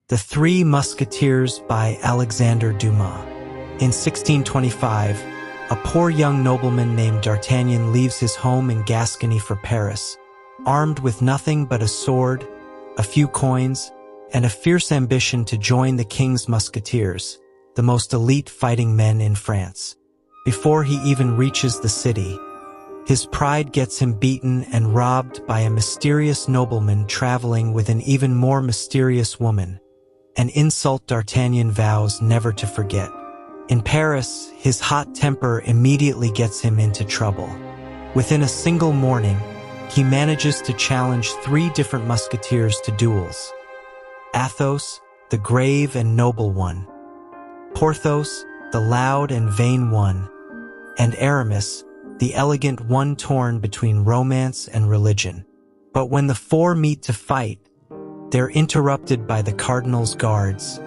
The Three Musketeers by Alexandre Dumas. In 1625, a poor young nobleman named D'Artagnan leaves his home in Gascony for Paris, armed with nothing but a sword, a few coins, and a fierce ambition to join the king's Musketeers, the most elite fighting men in France. Before he even reaches the city, his pride gets him beaten and robbed by a mysterious nobleman traveling with an even more mysterious woman, an insult D'Artagnan vows never to forget. In Paris, his hot temper immediately gets him into trouble. Within a single morning, he manages to challenge 3 different musketeers to duels. Athos, the grave and noble one; Porthos, the loud and vain one; and Aramis, the elegant one torn between romance and religion. But when the 4 meet to fight, they're interrupted by the Cardinal's guards,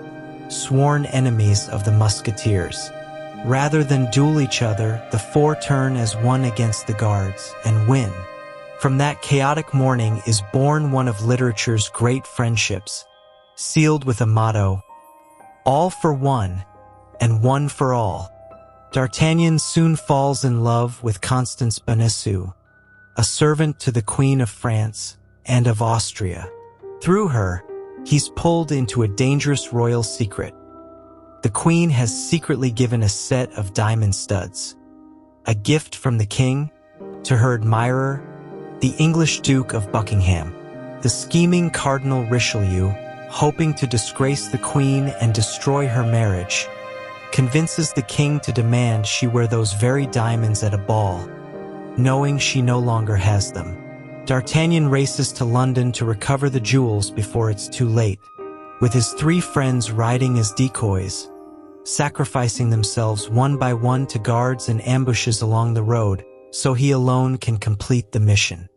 sworn enemies of the Musketeers. Rather than duel each other, the 4 turn as one against the guards and win. From that chaotic morning is born one of literature's great friendships, sealed with a motto, all for one, and one for all. D'Artagnan soon falls in love with Constance, a servant to the Queen of France and of Austria. Through her, he's pulled into a dangerous royal secret. The Queen has secretly given a set of diamond studs, a gift from the king, to her admirer, the English Duke of Buckingham. The scheming Cardinal Richelieu, hoping to disgrace the Queen and destroy her marriage, convinces the king to demand she wear those very diamonds at a ball, knowing she no longer has them. D'Artagnan races to London to recover the jewels before it's too late, with his 3 friends riding as decoys, sacrificing themselves one by one to guards and ambushes along the road, so he alone can complete the mission.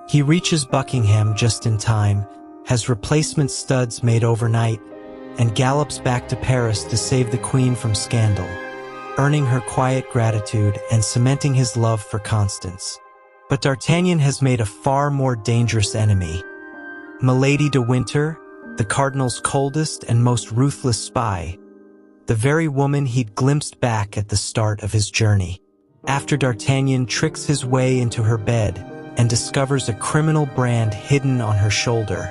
He reaches Buckingham just in time, has replacement studs made overnight, and gallops back to Paris to save the Queen from scandal, earning her quiet gratitude and cementing his love for Constance. But D'Artagnan has made a far more dangerous enemy. Milady de Winter, the Cardinal's coldest and most ruthless spy, the very woman he'd glimpsed back at the start of his journey. After D'Artagnan tricks his way into her bed and discovers a criminal brand hidden on her shoulder,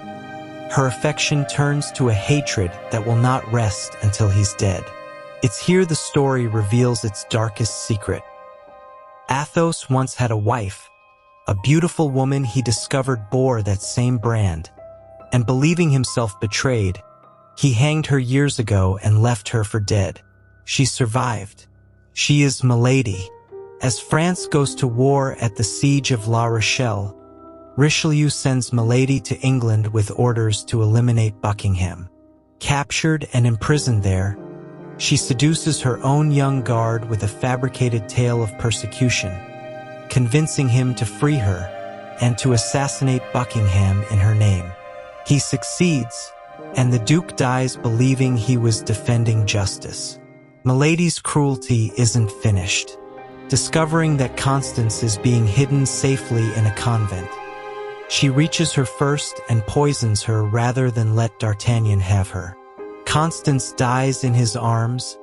her affection turns to a hatred that will not rest until he's dead. It's here the story reveals its darkest secret. Athos once had a wife, a beautiful woman he discovered bore that same brand, and believing himself betrayed, he hanged her years ago and left her for dead. She survived. She is Milady. As France goes to war at the siege of La Rochelle, Richelieu sends Milady to England with orders to eliminate Buckingham. Captured and imprisoned there, she seduces her own young guard with a fabricated tale of persecution, convincing him to free her and to assassinate Buckingham in her name. He succeeds, and the Duke dies believing he was defending justice. Milady's cruelty isn't finished. Discovering that Constance is being hidden safely in a convent, she reaches her first and poisons her rather than let D'Artagnan have her. Constance dies in his arms,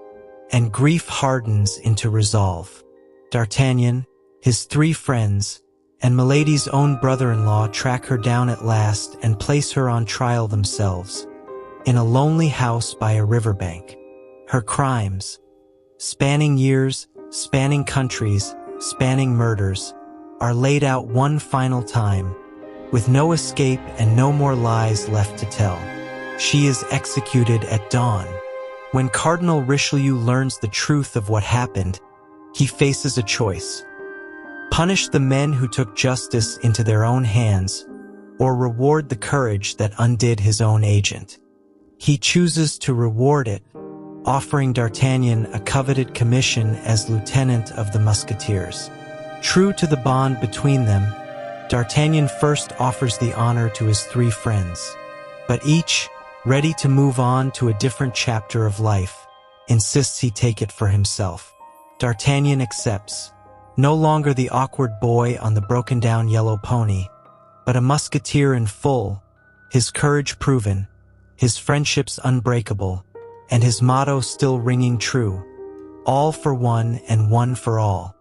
and grief hardens into resolve. D'Artagnan, his 3 friends, and Milady's own brother-in-law track her down at last and place her on trial themselves, in a lonely house by a riverbank. Her crimes, spanning years, spanning countries, spanning murders, are laid out one final time, with no escape and no more lies left to tell. She is executed at dawn. When Cardinal Richelieu learns the truth of what happened, he faces a choice: punish the men who took justice into their own hands, or reward the courage that undid his own agent. He chooses to reward it, offering D'Artagnan a coveted commission as lieutenant of the Musketeers. True to the bond between them, D'Artagnan first offers the honor to his 3 friends, but each, ready to move on to a different chapter of life, insists he take it for himself. D'Artagnan accepts, no longer the awkward boy on the broken-down yellow pony, but a musketeer in full, his courage proven, his friendships unbreakable, and his motto still ringing true: all for one and one for all.